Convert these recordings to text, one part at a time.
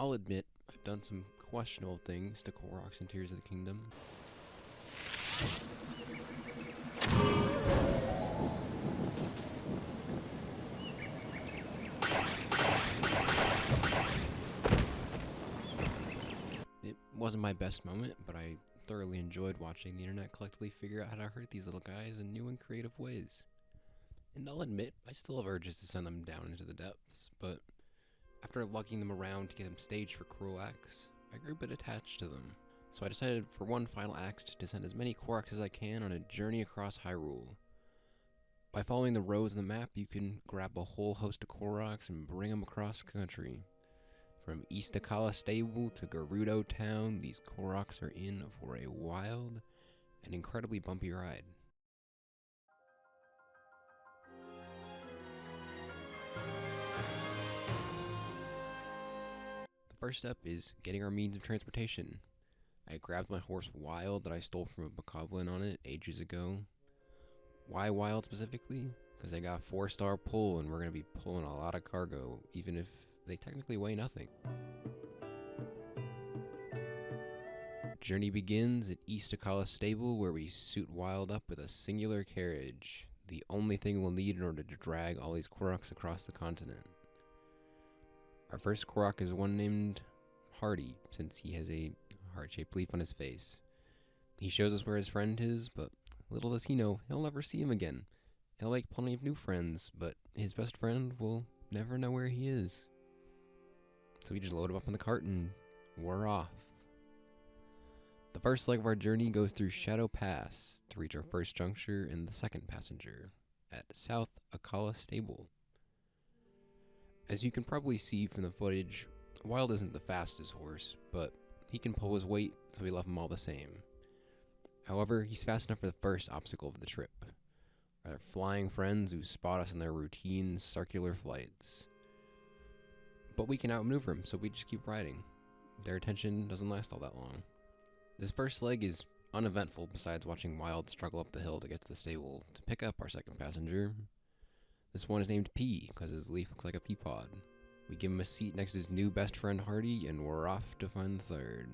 I'll admit, I've done some questionable things to Korok's and Tears of the Kingdom. It wasn't my best moment, but I thoroughly enjoyed watching the internet collectively figure out how to hurt these little guys in new and creative ways. And I'll admit, I still have urges to send them down into the depths, but after lugging them around to get them staged for cruel acts, I grew a bit attached to them. So I decided for one final act to send as many Koroks as I can on a journey across Hyrule. By following the roads on the map, you can grab a whole host of Koroks and bring them across the country. From East Akala Stable to Gerudo Town, these Koroks are in for a wild and incredibly bumpy ride. The first step is getting our means of transportation. I grabbed my horse Wild that I stole from a bokoblin on it ages ago. Why Wild specifically? Because I got 4-star pull and we're going to be pulling a lot of cargo, even if they technically weigh nothing. Journey begins at East Akala Stable, where we suit Wild up with a singular carriage, the only thing we'll need in order to drag all these Koroks across the continent. Our first Korok is one named Hardy, since he has a heart-shaped leaf on his face. He shows us where his friend is, but little does he know, he'll never see him again. He'll make plenty of new friends, but his best friend will never know where he is. So we just load him up in the cart and we're off. The first leg of our journey goes through Shadow Pass to reach our first juncture and the second passenger at South Akala Stable. As you can probably see from the footage, Wild isn't the fastest horse, but he can pull his weight, so we love him all the same. However, he's fast enough for the first obstacle of the trip. Our flying friends who spot us in their routine circular flights. But we can outmaneuver them, so we just keep riding. Their attention doesn't last all that long. This first leg is uneventful besides watching Wild struggle up the hill to get to the stable to pick up our second passenger. This one is named P because his leaf looks like a pea pod. We give him a seat next to his new best friend Hardy, and we're off to find the third.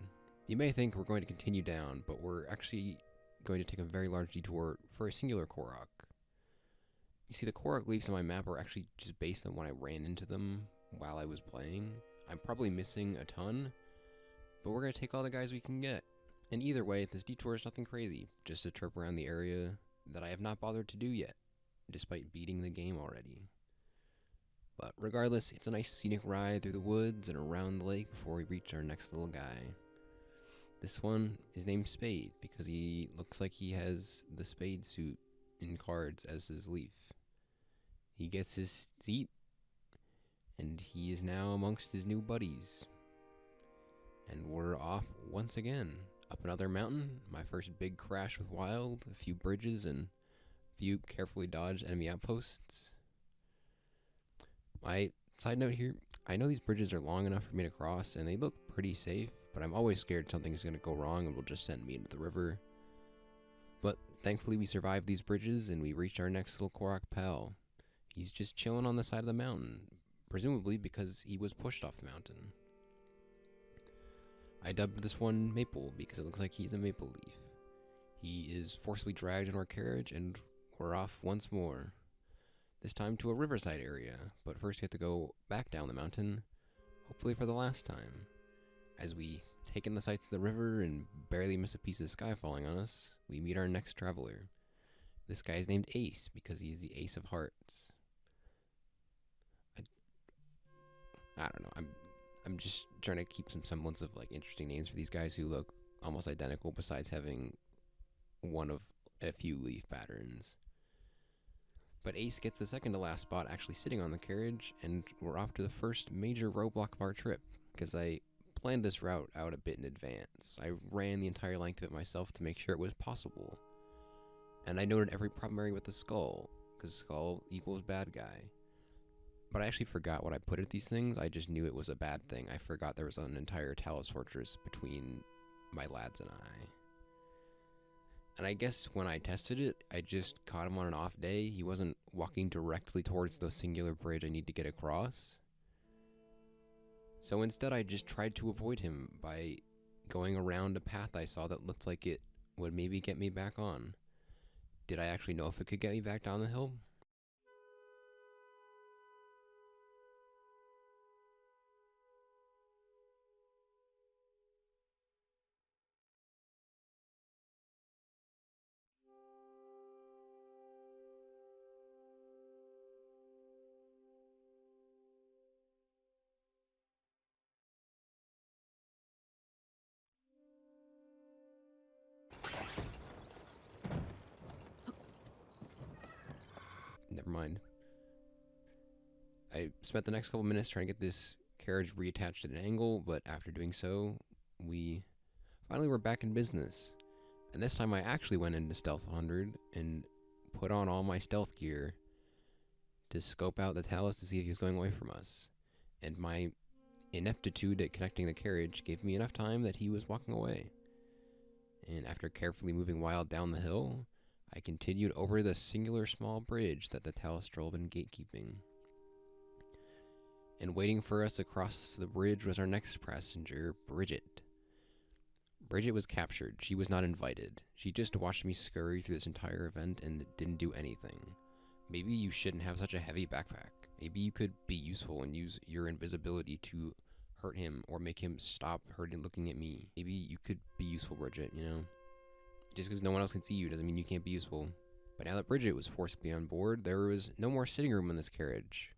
You may think we're going to continue down, but we're actually going to take a very large detour for a singular Korok. You see, the Korok leaves on my map are actually just based on when I ran into them while I was playing. I'm probably missing a ton, but we're going to take all the guys we can get. And either way, this detour is nothing crazy, just a trip around the area that I have not bothered to do yet, despite beating the game already. But regardless, it's a nice scenic ride through the woods and around the lake before we reach our next little guy. This one is named Spade because he looks like he has the Spade suit in cards as his leaf. He gets his seat, and he is now amongst his new buddies. And we're off once again. Up another mountain, my first big crash with Wild, a few bridges, and a few carefully dodged enemy outposts. My side note here, I know these bridges are long enough for me to cross, and they look pretty safe, but I'm always scared something's going to go wrong and will just send me into the river. But thankfully we survived these bridges, and we reached our next little Korok pal. He's just chilling on the side of the mountain, presumably because he was pushed off the mountain. I dubbed this one Maple because it looks like he's a maple leaf. He is forcibly dragged in our carriage, and we're off once more. This time to a riverside area, but first we have to go back down the mountain, hopefully for the last time. As we take in the sights of the river and barely miss a piece of sky falling on us, we meet our next traveler. This guy is named Ace because he's the Ace of Hearts. I don't know, I'm just trying to keep some semblance of like interesting names for these guys who look almost identical besides having one of a few leaf patterns. But Ace gets the second to last spot actually sitting on the carriage, and we're off to the first major roadblock of our trip, because I planned this route out a bit in advance. I ran the entire length of it myself to make sure it was possible. And I noted every problem area with the skull, because skull equals bad guy. But I actually forgot what I put at these things. I just knew it was a bad thing. I forgot there was an entire Talos Fortress between my lads and I. And I guess when I tested it, I just caught him on an off day. He wasn't walking directly towards the singular bridge I need to get across. So instead, I just tried to avoid him by going around a path I saw that looked like it would maybe get me back on. Did I actually know if it could get me back down the hill? Never mind. I spent the next couple minutes trying to get this carriage reattached at an angle, but after doing so, we finally were back in business. And this time I actually went into Stealth 100 and put on all my stealth gear to scope out the Talus to see if he was going away from us. And my ineptitude at connecting the carriage gave me enough time that he was walking away. And after carefully moving Wild down the hill, I continued over the singular small bridge that the Talus had been gatekeeping. And waiting for us across the bridge was our next passenger, Bridget. Bridget was captured. She was not invited. She just watched me scurry through this entire event and didn't do anything. Maybe you shouldn't have such a heavy backpack. Maybe you could be useful and use your invisibility to hurt him or make him stop hurting looking at me. Maybe you could be useful, Bridget, you know? Just because no one else can see you doesn't mean you can't be useful. But now that Bridget was forcibly on board, there was no more sitting room in this carriage.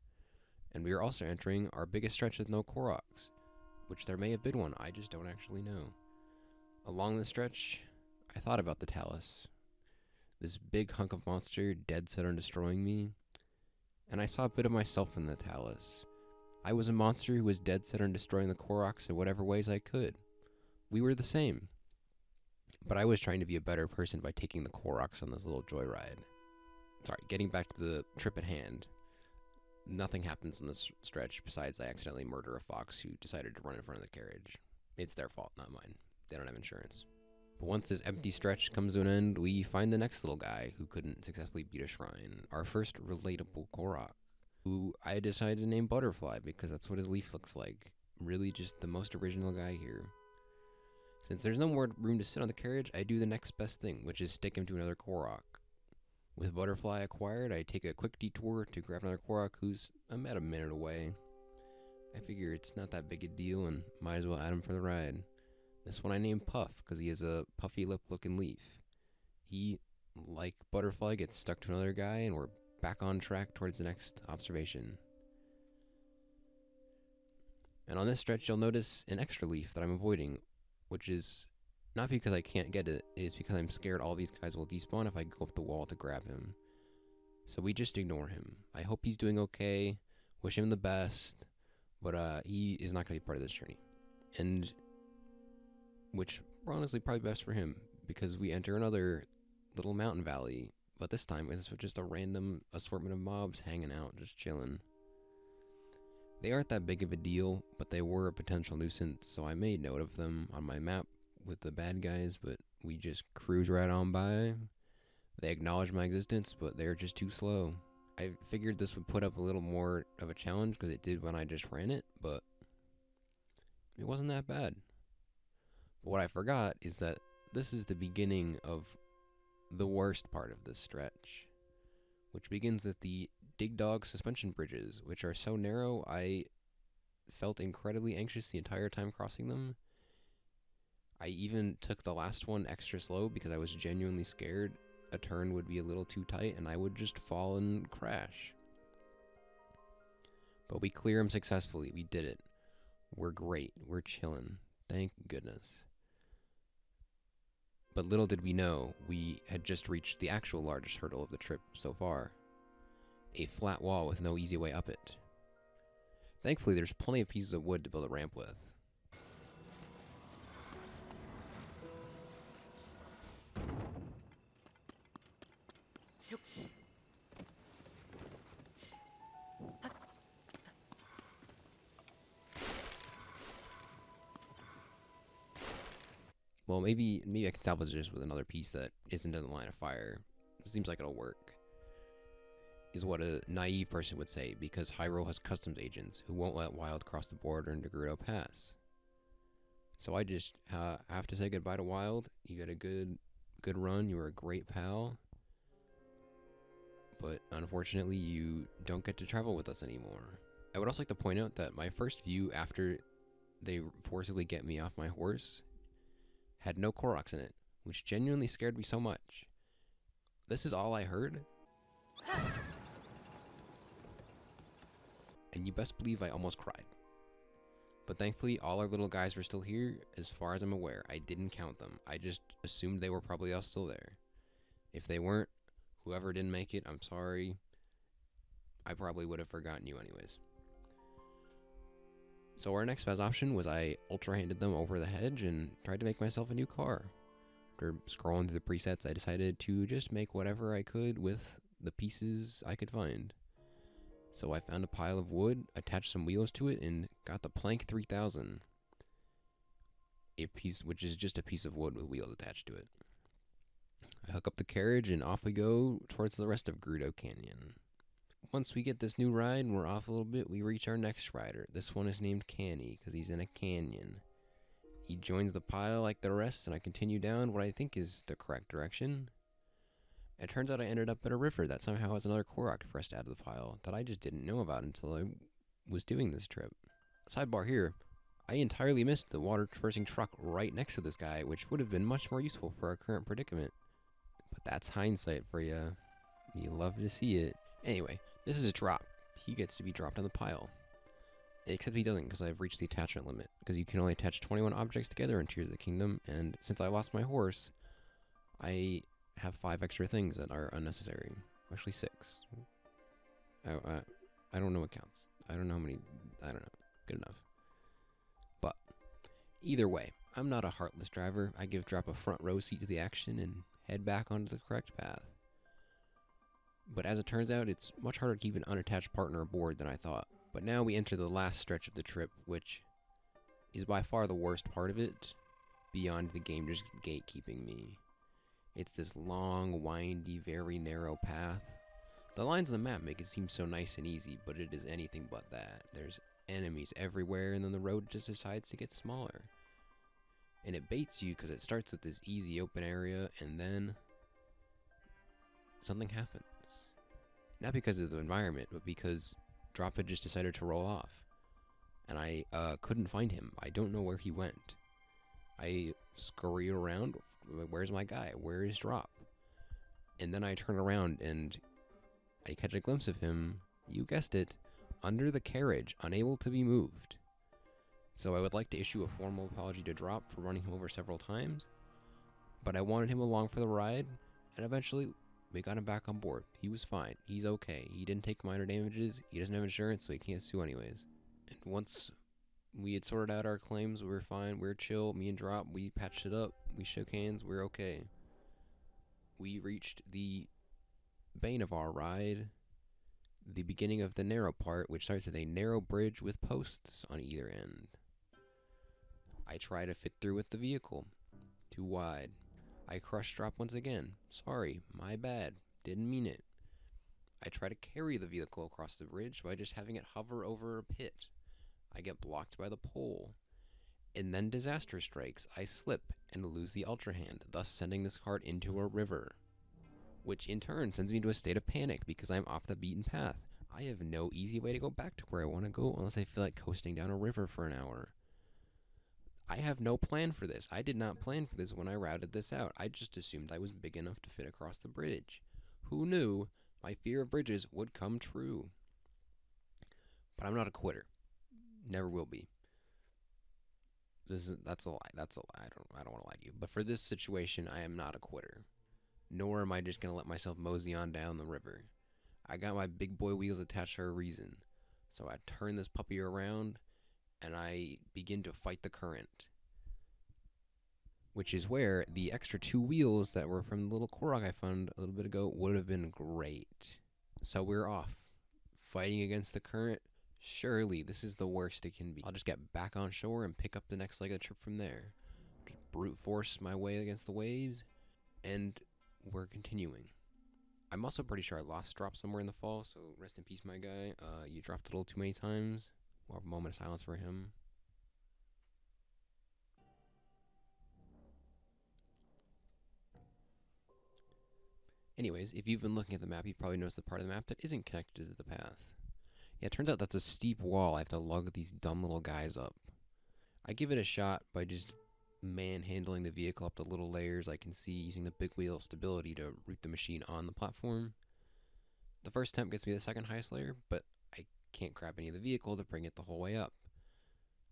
And we were also entering our biggest stretch with no Koroks, which there may have been one, I just don't actually know. Along the stretch, I thought about the Talus, this big hunk of monster dead set on destroying me, and I saw a bit of myself in the Talus. I was a monster who was dead set on destroying the Koroks in whatever ways I could. We were the same. But I was trying to be a better person by taking the Koroks on this little joyride. Sorry, getting back to the trip at hand. Nothing happens in this stretch besides I accidentally murder a fox who decided to run in front of the carriage. It's their fault, not mine. They don't have insurance. But once this empty stretch comes to an end, we find the next little guy who couldn't successfully beat a shrine. Our first relatable Korok, who I decided to name Butterfly because that's what his leaf looks like. Really just the most original guy here. Since there's no more room to sit on the carriage, I do the next best thing, which is stick him to another Korok. With Butterfly acquired, I take a quick detour to grab another Korok who's about a minute away. I figure it's not that big a deal and might as well add him for the ride. This one I named Puff because he has a puffy lip looking leaf. He, like Butterfly, gets stuck to another guy and we're back on track towards the next observation. And on this stretch you'll notice an extra leaf that I'm avoiding, which is not because I can't get it, it is because I'm scared all these guys will despawn if I go up the wall to grab him. So we just ignore him. I hope he's doing okay, wish him the best, but he is not going to be part of this journey. And which honestly probably best for him, because we enter another little mountain valley, but this time it's just a random assortment of mobs hanging out, just chilling. They aren't that big of a deal, but they were a potential nuisance, so I made note of them on my map with the bad guys, but we just cruise right on by. They acknowledge my existence, but they're just too slow. I figured this would put up a little more of a challenge, because it did when I just ran it, but it wasn't that bad. But what I forgot is that this is the beginning of the worst part of this stretch, which begins with the Dig Dog suspension bridges, which are so narrow I felt incredibly anxious the entire time crossing them. I even took the last one extra slow because I was genuinely scared a turn would be a little too tight and I would just fall and crash. But we clear them successfully. We did it. We're great. We're chilling. Thank goodness. But little did we know, we had just reached the actual largest hurdle of the trip so far. A flat wall with no easy way up it. Thankfully, there's plenty of pieces of wood to build a ramp with. Well, maybe I can salvage this with another piece that isn't in the line of fire. It seems like it'll work. is what a naive person would say, because Hyrule has customs agents who won't let Wild cross the border into Gerudo Pass. So I just have to say goodbye to Wild. You got a good run. You were a great pal. But unfortunately, you don't get to travel with us anymore. I would also like to point out that my first view after they forcibly get me off my horse had no Koroks in it, which genuinely scared me so much. This is all I heard. And you best believe I almost cried. But thankfully, all our little guys were still here, as far as I'm aware. I didn't count them. I just assumed they were probably all still there. If they weren't, whoever didn't make it, I'm sorry. I probably would have forgotten you anyways. So our next best option was I ultra-handed them over the hedge and tried to make myself a new car. After scrolling through the presets, I decided to just make whatever I could with the pieces I could find. So I found a pile of wood, attached some wheels to it, and got the Plank 3000. Which is just a piece of wood with wheels attached to it. I hook up the carriage and off we go towards the rest of Gerudo Canyon. Once we get this new ride and we're off a little bit, we reach our next rider. This one is named Canny because he's in a canyon. He joins the pile like the rest, and I continue down what I think is the correct direction. It turns out I ended up at a river that somehow has another Korok for us to add to the pile that I just didn't know about until I was doing this trip. Sidebar here, I entirely missed the water traversing truck right next to this guy, which would have been much more useful for our current predicament. But that's hindsight for you. You love to see it. Anyway, this is a drop. He gets to be dropped on the pile. Except he doesn't, because I've reached the attachment limit. Because you can only attach 21 objects together in Tears of the Kingdom, and since I lost my horse, I have 5 extra things that are unnecessary. Actually 6. I don't know what counts. I don't know how many. I don't know. Good enough. But either way, I'm not a heartless driver. I give Drop a front row seat to the action and head back onto the correct path. But as it turns out, it's much harder to keep an unattached partner aboard than I thought. But now we enter the last stretch of the trip, which is by far the worst part of it, beyond the game just gatekeeping me. It's this long, windy, very narrow path. The lines on the map make it seem so nice and easy, but it is anything but that. There's enemies everywhere, and then the road just decides to get smaller. And it baits you because it starts at this easy open area, and then something happens. Not because of the environment, but because Drop had just decided to roll off. And I couldn't find him. I don't know where he went. I scurry around. Where's my guy? Where is Drop? And then I turn around and I catch a glimpse of him, you guessed it, under the carriage, unable to be moved. So I would like to issue a formal apology to Drop for running him over several times, but I wanted him along for the ride, and eventually we got him back on board. He was fine. He's okay. He didn't take minor damages. He doesn't have insurance, so he can't sue anyways. And once we had sorted out our claims, we were fine. We were chill. Me and Drop, we patched it up. We shook hands. We were okay. We reached the bane of our ride, the beginning of the narrow part, which starts with a narrow bridge with posts on either end. I try to fit through with the vehicle. Too wide. I crush Drop once again. Sorry, my bad. Didn't mean it. I try to carry the vehicle across the bridge by just having it hover over a pit. I get blocked by the pole. And then disaster strikes. I slip and lose the Ultra Hand, thus sending this cart into a river, which in turn sends me into a state of panic because I'm off the beaten path. I have no easy way to go back to where I want to go unless I feel like coasting down a river for an hour. I have no plan for this. I did not plan for this when I routed this out. I just assumed I was big enough to fit across the bridge. Who knew my fear of bridges would come true? But I'm not a quitter. Never will be. That's a lie. That's a lie. I don't want to lie to you. But for this situation, I am not a quitter. Nor am I just going to let myself mosey on down the river. I got my big boy wheels attached for a reason. So I turn this puppy around, and I begin to fight the current. Which is where the extra 2 wheels that were from the little Korok I found a little bit ago would have been great. So we're off. Fighting against the current. Surely this is the worst it can be. I'll just get back on shore and pick up the next leg of the trip from there. Just brute force my way against the waves, and we're continuing. I'm also pretty sure I lost drop somewhere in the fall, so rest in peace, my guy. You dropped a little too many times. We'll have a moment of silence for him. Anyways, if you've been looking at the map, you've probably noticed the part of the map that isn't connected to the path. Yeah, it turns out that's a steep wall I have to lug these dumb little guys up. I give it a shot by just manhandling the vehicle up to little layers I can see using the big wheel stability to root the machine on the platform. The first attempt gets me the second highest layer, but I can't grab any of the vehicle to bring it the whole way up.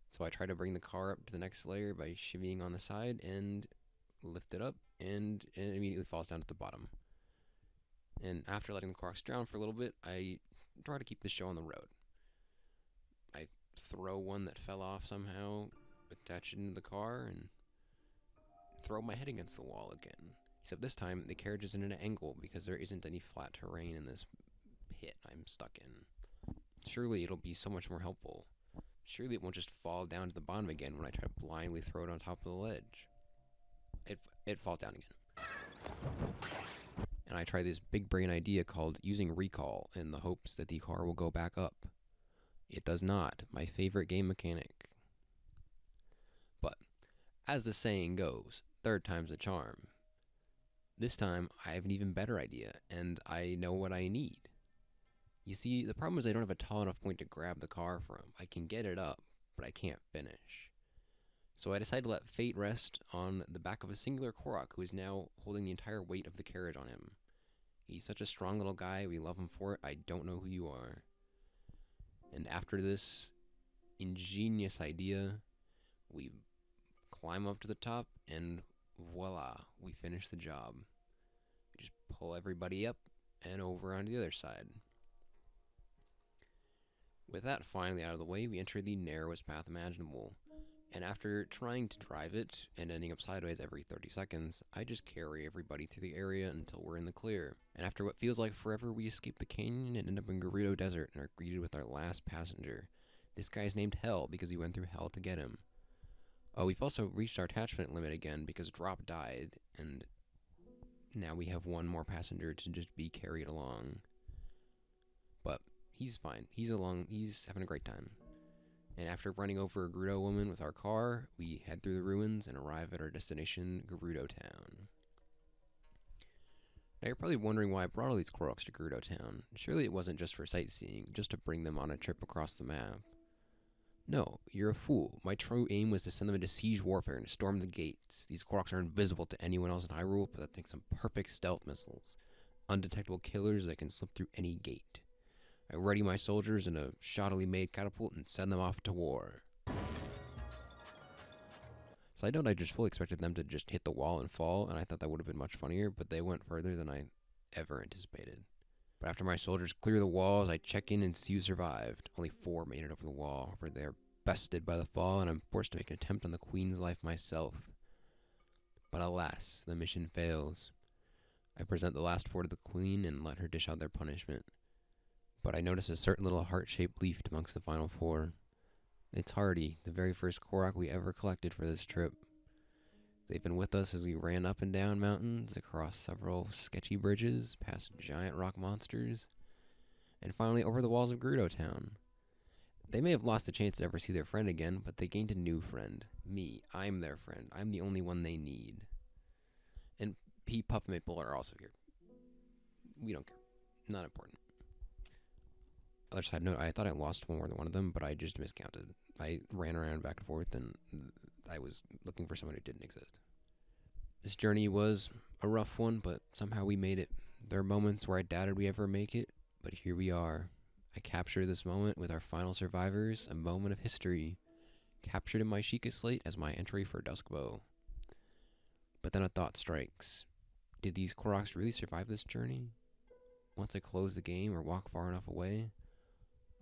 So I try to bring the car up to the next layer by shivvying on the side and lift it up, and it immediately falls down to the bottom. And after letting the Koroks drown for a little bit, I try to keep the show on the road. I throw one that fell off somehow, attach it into the car, and throw my head against the wall again. Except this time, the carriage is in an angle because there isn't any flat terrain in this pit I'm stuck in. Surely it'll be so much more helpful. Surely it won't just fall down to the bottom again when I try to blindly throw it on top of the ledge. It falls down again. And I try this big brain idea called using recall in the hopes that the car will go back up. It does not, my favorite game mechanic. But, as the saying goes, third time's a charm. This time, I have an even better idea, and I know what I need. You see, the problem is I don't have a tall enough point to grab the car from. I can get it up, but I can't finish. So I decided to let fate rest on the back of a singular Korok who is now holding the entire weight of the carriage on him. He's such a strong little guy, we love him for it, I don't know who you are. And after this ingenious idea, we climb up to the top, and voila, we finish the job. We just pull everybody up and over on the other side. With that finally out of the way, we enter the narrowest path imaginable. And after trying to drive it and ending up sideways every 30 seconds, I just carry everybody through the area until we're in the clear. And after what feels like forever, we escape the canyon and end up in Gerudo Desert and are greeted with our last passenger. This guy's named Hell because he went through hell to get him. Oh, we've also reached our attachment limit again because Drop died, and now we have one more passenger to just be carried along. But he's fine. He's having a great time. And after running over a Gerudo woman with our car, we head through the ruins and arrive at our destination, Gerudo Town. Now you're probably wondering why I brought all these Koroks to Gerudo Town. Surely it wasn't just for sightseeing, just to bring them on a trip across the map. No, you're a fool. My true aim was to send them into siege warfare and to storm the gates. These Koroks are invisible to anyone else in Hyrule, but that makes them perfect stealth missiles. Undetectable killers that can slip through any gate. I ready my soldiers in a shoddily made catapult and send them off to war. Side note, I just fully expected them to just hit the wall and fall, and I thought that would have been much funnier, but they went further than I ever anticipated. But after my soldiers clear the walls, I check in and see who survived. Only 4 made it over the wall, for they're bested by the fall, and I'm forced to make an attempt on the queen's life myself. But alas, the mission fails. I present the last 4 to the queen and let her dish out their punishment. But I notice a certain little heart-shaped leaf amongst the final 4. It's Hardy, the very first Korok we ever collected for this trip. They've been with us as we ran up and down mountains, across several sketchy bridges, past giant rock monsters, and finally over the walls of Gerudo Town. They may have lost the chance to ever see their friend again, but they gained a new friend. Me. I'm their friend. I'm the only one they need. And P, Puff, and Maple are also here. We don't care. Not important. Other side note, I thought I lost more than one of them, but I just miscounted. I ran around back and forth, and I was looking for someone who didn't exist. This journey was a rough one, but somehow we made it. There are moments where I doubted we ever make it, but here we are. I capture this moment with our final survivors, a moment of history, captured in my Sheikah slate as my entry for Duskbow. But then a thought strikes. Did these Koroks really survive this journey? Once I close the game or walk far enough away,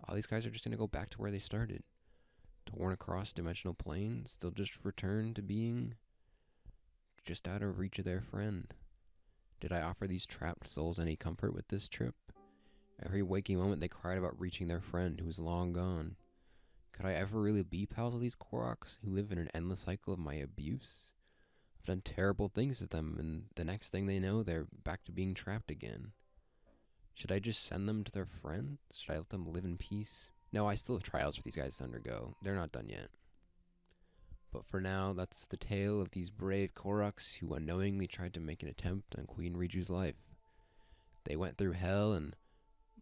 all these guys are just going to go back to where they started. Torn across dimensional planes, they'll just return to being just out of reach of their friend. Did I offer these trapped souls any comfort with this trip? Every waking moment they cried about reaching their friend who was long gone. Could I ever really be pals with these Koroks who live in an endless cycle of my abuse? I've done terrible things to them, and the next thing they know, they're back to being trapped again. Should I just send them to their friends? Should I let them live in peace? No, I still have trials for these guys to undergo. They're not done yet. But for now, that's the tale of these brave Koroks who unknowingly tried to make an attempt on Queen Riju's life. They went through hell and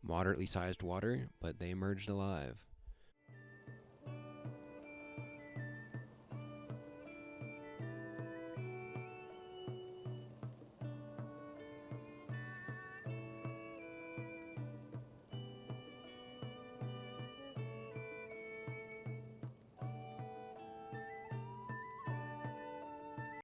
moderately sized water, but they emerged alive.